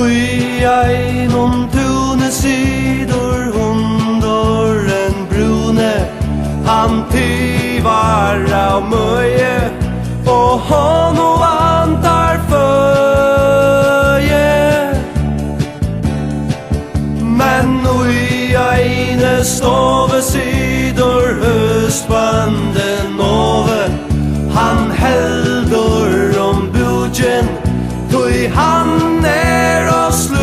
Ui einum tune sidor hundoren brune, han tyvar av möje och honom antar föje. Men ui eine stove sidor höstbanden ove, han heldur om budgen, tui han och slugen.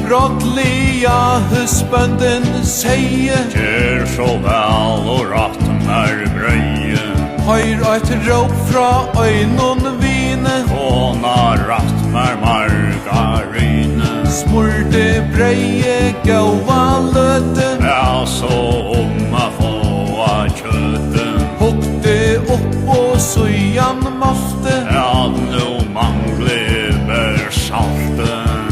Brottliga husbönden säger, gör så väl och rätt när breje. Høyr ett rop fra øynån vine, Kona rätt när margarine. smurte breie gaua løte, Ja, så att få köttet. hukte opp og sujan malte. Ja, nu mangler bär salten.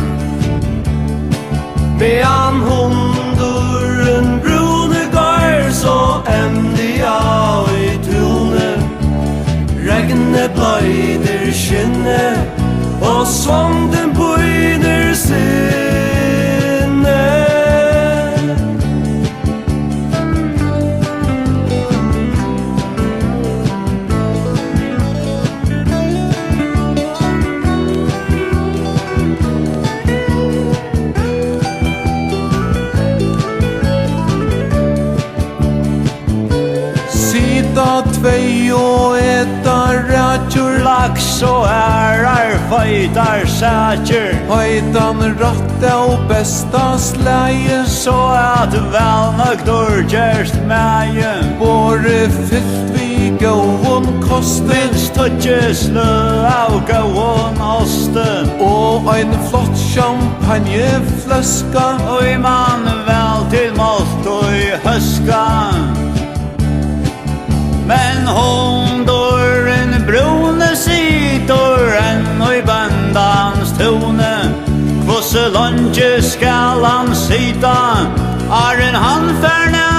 Medan hunduren brune går så ämliga i tune, regnet blöjder skinne och sånden pojner sinne. Tvei og etar rætjur, Lax och ärar fejtar säker. høytan ratta og besta slæge, Så att välnögdor gerst mägen. båre fyllt vi gåon kosten, Minst tutje slö av gåon osten. og ein flott champagneflaska. Oj man väl till mått och i höskan. Men hundoren brune sidoren och i bandans tone. Kvosse lunge skall han sita, är en han färna